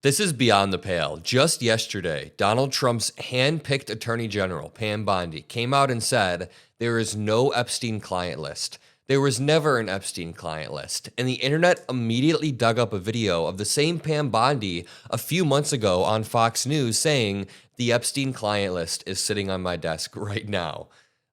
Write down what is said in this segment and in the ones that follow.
This is beyond the pale. Just yesterday, Donald Trump's hand-picked Attorney General, Pam Bondi, came out and said there is no Epstein client list. There was never an Epstein client list. And the internet immediately dug up a video of the same Pam Bondi a few months ago on Fox News saying the Epstein client list is sitting on my desk right now.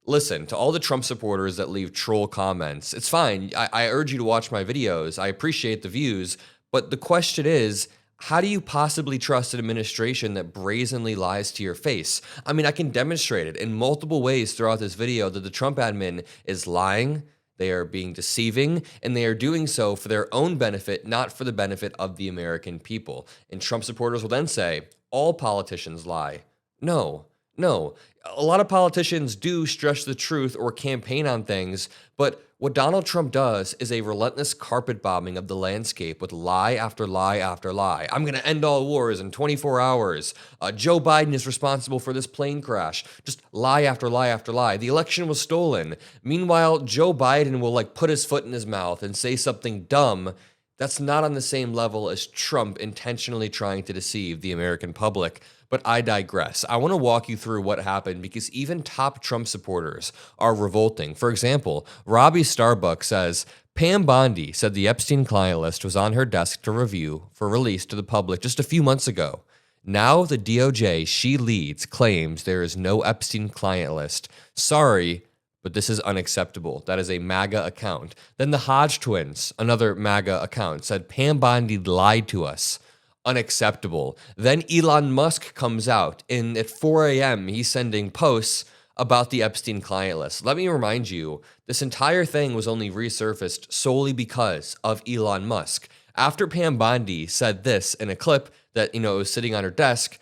Listen, to all the Trump supporters that leave troll comments, it's fine. I urge you to watch my videos. I appreciate the views. But the question is, how do you possibly trust an administration that brazenly lies to your face? I mean, I can demonstrate it in multiple ways throughout this video that the Trump admin is lying, they are being deceiving, and they are doing so for their own benefit, not for the benefit of the American people. And Trump supporters will then say, all politicians lie. No. A lot of politicians do stretch the truth or campaign on things, but what Donald Trump does is a relentless carpet bombing of the landscape with lie after lie after lie. I'm going to end all wars in 24 hours. Joe Biden is responsible for this plane crash. Just lie after lie after lie. The election was stolen. Meanwhile, Joe Biden will put his foot in his mouth and say something dumb. That's not on the same level as Trump intentionally trying to deceive the American public. But I digress. I want to walk you through what happened because even top Trump supporters are revolting. For example, Robbie Starbuck says, Pam Bondi said the Epstein client list was on her desk to review for release to the public just a few months ago. Now the DOJ she leads claims there is no Epstein client list. Sorry, but this is unacceptable. That is a MAGA account. Then the Hodge twins, another MAGA account, said Pam Bondi lied to us. Unacceptable. Then Elon Musk comes out, and at 4 a.m., he's sending posts about the Epstein client list. Let me remind you, this entire thing was only resurfaced solely because of Elon Musk. After Pam Bondi said this in a clip that, was sitting on her desk,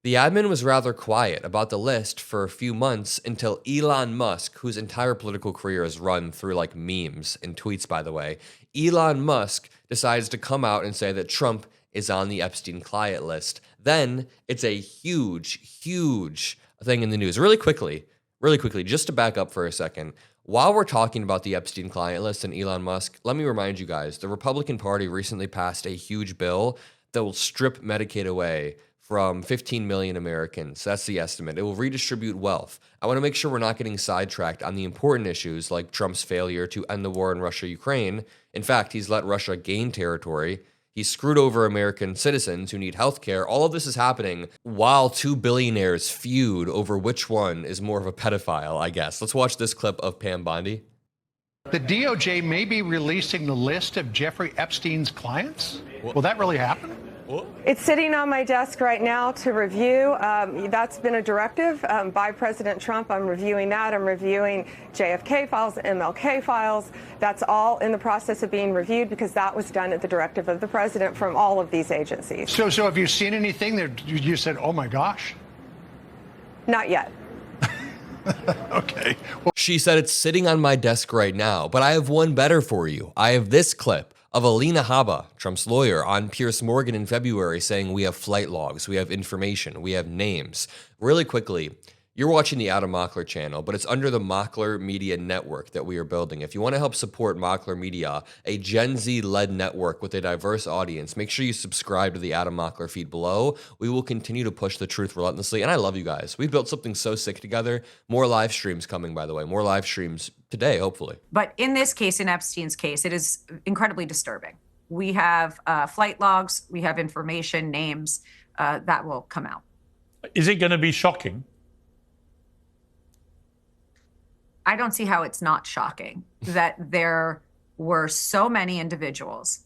the admin was rather quiet about the list for a few months until Elon Musk, whose entire political career is run through memes and tweets, by the way, Elon Musk decides to come out and say that Trump is on the Epstein client list. Then it's a huge thing in the news. Really quickly, just to back up for a second, while we're talking about the Epstein client list and Elon Musk, let me remind you guys, the Republican Party recently passed a huge bill that will strip Medicaid away from 15 million Americans. That's the estimate. It will redistribute wealth. I want to make sure we're not getting sidetracked on the important issues like Trump's failure to end the war in Russia-Ukraine. In fact, he's let Russia gain territory. He screwed over American citizens who need health care. All of this is happening while two billionaires feud over which one is more of a pedophile, I guess. Let's watch this clip of Pam Bondi. The DOJ may be releasing the list of Jeffrey Epstein's clients? Will that really happen? It's sitting on my desk right now to review. That's been a directive by President Trump. I'm reviewing that. I'm reviewing JFK files, MLK files. That's all in the process of being reviewed because that was done at the directive of the president from all of these agencies. So have you seen anything that you said, oh my gosh? Not yet. Okay. She said it's sitting on my desk right now, but I have one better for you. I have this clip of Alina Habba, Trump's lawyer, on Piers Morgan in February saying we have flight logs, we have information, we have names. Really quickly, you're watching the Adam Mockler channel, but it's under the Mockler Media Network that we are building. If you want to help support Mockler Media, a Gen Z-led network with a diverse audience, make sure you subscribe to the Adam Mockler feed below. We will continue to push the truth relentlessly, and I love you guys. We've built something so sick together. More live streams coming, by the way. More live streams today, hopefully. But in this case, in Epstein's case, it is incredibly disturbing. We have flight logs, we have information, names that will come out. Is it going to be shocking? I don't see how it's not shocking that there were so many individuals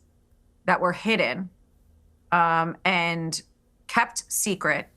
that were hidden and kept secret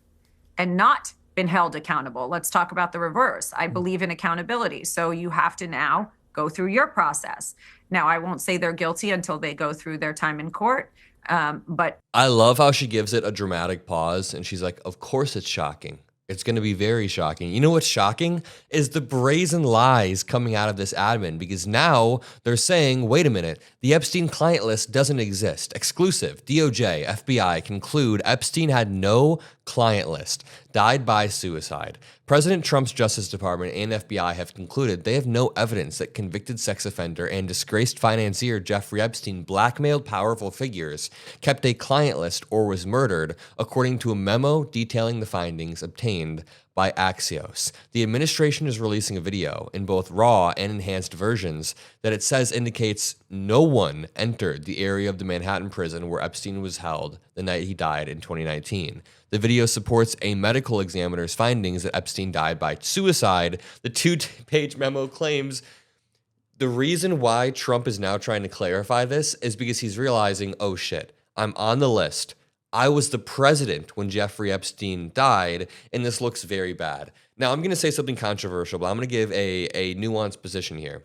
and not been held accountable. Let's talk about the reverse. I believe in accountability. So you have to now go through your process. Now, I won't say they're guilty until they go through their time in court. But I love how she gives it a dramatic pause and she's like, of course it's shocking. It's going to be very shocking. You know what's shocking is the brazen lies coming out of this admin because now they're saying, wait a minute, the Epstein client list doesn't exist. Exclusive. DOJ, FBI conclude Epstein had no client list, died by suicide. President Trump's Justice Department and FBI have concluded they have no evidence that convicted sex offender and disgraced financier Jeffrey Epstein blackmailed powerful figures, kept a client list, or was murdered, according to a memo detailing the findings obtained by Axios. The administration is releasing a video in both raw and enhanced versions that it says indicates no one entered the area of the Manhattan prison where Epstein was held the night he died in 2019. The video supports a medical examiner's findings that Epstein died by suicide. The two-page memo claims the reason why Trump is now trying to clarify this is because he's realizing, oh shit, I'm on the list. I was the president when Jeffrey Epstein died, and this looks very bad. Now, I'm going to say something controversial, but I'm going to give a nuanced position here.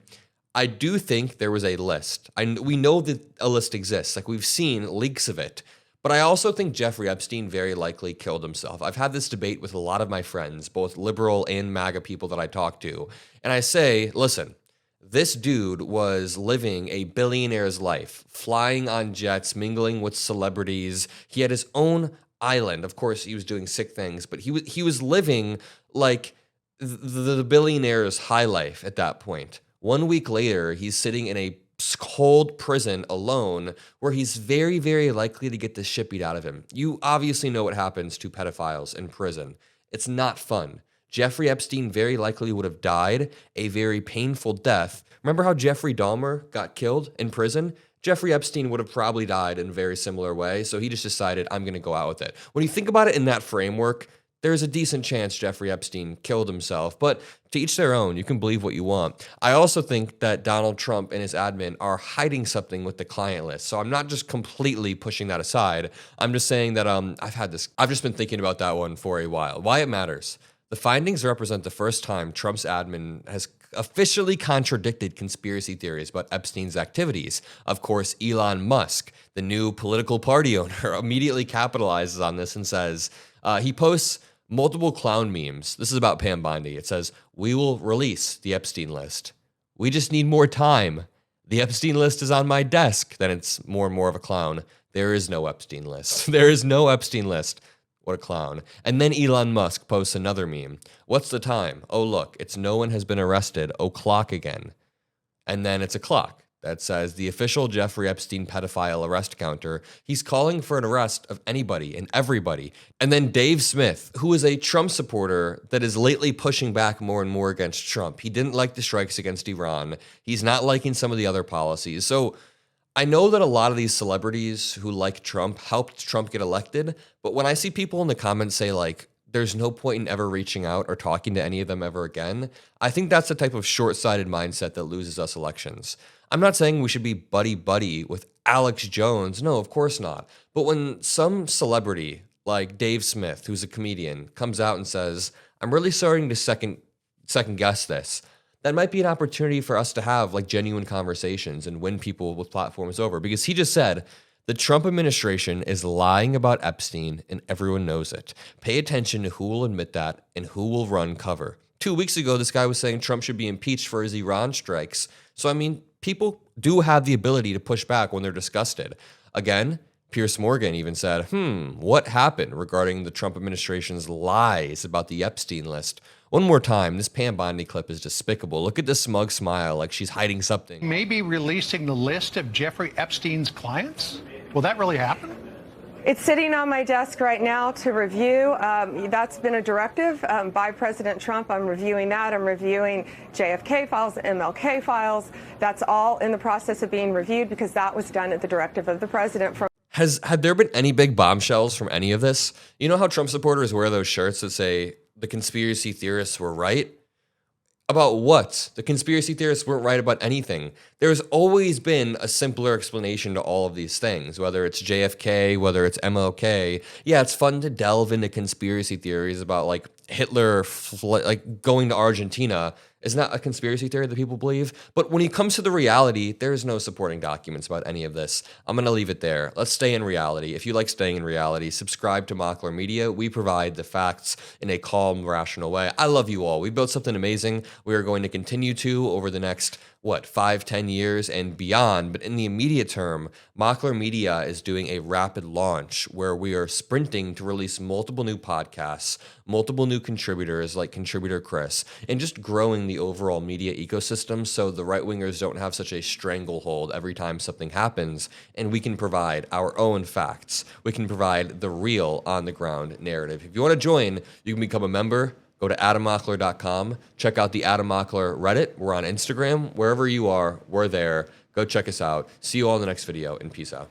I do think there was a list. We know that a list exists. Like, we've seen leaks of it. But I also think Jeffrey Epstein very likely killed himself. I've had this debate with a lot of my friends, both liberal and MAGA people that I talk to. And I say, listen, this dude was living a billionaire's life, flying on jets, mingling with celebrities. He had his own island. Of course, he was doing sick things, but he was living like the billionaire's high life at that point. 1 week later, he's sitting in a cold prison alone where he's very, very likely to get the shit beat out of him. You obviously know what happens to pedophiles in prison. It's not fun. Jeffrey Epstein very likely would have died a very painful death. Remember how Jeffrey Dahmer got killed in prison? Jeffrey Epstein would have probably died in a very similar way, so he just decided, I'm going to go out with it. When you think about it in that framework, there's a decent chance Jeffrey Epstein killed himself, but to each their own. You can believe what you want. I also think that Donald Trump and his admin are hiding something with the client list, so I'm not just completely pushing that aside. I'm just saying that I've just been thinking about that one for a while. Why it matters. The findings represent the first time Trump's admin has officially contradicted conspiracy theories about Epstein's activities. Of course, Elon Musk, the new political party owner, immediately capitalizes on this and says, he posts multiple clown memes. This is about Pam Bondi. It says, we will release the Epstein list. We just need more time. The Epstein list is on my desk. Then it's more and more of a clown. There is no Epstein list. There is no Epstein list. What a clown. And then Elon Musk posts another meme. What's the time? Oh, look, it's no one has been arrested. Oh, clock again. And then it's a clock that says the official Jeffrey Epstein pedophile arrest counter. He's calling for an arrest of anybody and everybody. And then Dave Smith, who is a Trump supporter that is lately pushing back more and more against Trump. He didn't like the strikes against Iran. He's not liking some of the other policies. So I know that a lot of these celebrities who like Trump helped Trump get elected, but when I see people in the comments say, like, there's no point in ever reaching out or talking to any of them ever again, I think that's the type of short-sighted mindset that loses us elections. I'm not saying we should be buddy-buddy with Alex Jones. No, of course not. But when some celebrity like Dave Smith, who's a comedian, comes out and says, I'm really starting to second guess this, that might be an opportunity for us to have like genuine conversations and win people with platforms over. Because he just said, the Trump administration is lying about Epstein and everyone knows it. Pay attention to who will admit that and who will run cover. 2 weeks ago, this guy was saying Trump should be impeached for his Iran strikes. So, I mean, people do have the ability to push back when they're disgusted. Again, Piers Morgan even said, what happened regarding the Trump administration's lies about the Epstein list? One more time, this Pam Bondi clip is despicable. Look at the smug smile like she's hiding something. Maybe releasing the list of Jeffrey Epstein's clients? Will that really happen? It's sitting on my desk right now to review. That's been a directive by President Trump. I'm reviewing that. I'm reviewing JFK files, MLK files. That's all in the process of being reviewed because that was done at the directive of the president. Had there been any big bombshells from any of this? You know how Trump supporters wear those shirts that say the conspiracy theorists were right? About what? The conspiracy theorists weren't right about anything. There's always been a simpler explanation to all of these things, whether it's JFK, whether it's MLK. Yeah, it's fun to delve into conspiracy theories about like Hitler like going to Argentina is not a conspiracy theory that people believe. But when it comes to the reality, there's no supporting documents about any of this. I'm going to leave it there. Let's stay in reality. If you like staying in reality, subscribe to Mockler Media. We provide the facts in a calm, rational way. I love you all. We built something amazing. We are going to continue to over the next 5-10 years and beyond. But in the immediate term, Mockler Media is doing a rapid launch where we are sprinting to release multiple new podcasts, multiple new contributors like contributor Chris, and just growing the overall media ecosystem so the right-wingers don't have such a stranglehold every time something happens, and we can provide our own facts. We can provide the real on-the-ground narrative. If you want to join, you can become a member. Go to adammockler.com. Check out the Adam Mockler Reddit. We're on Instagram. Wherever you are, we're there. Go check us out. See you all in the next video, and peace out.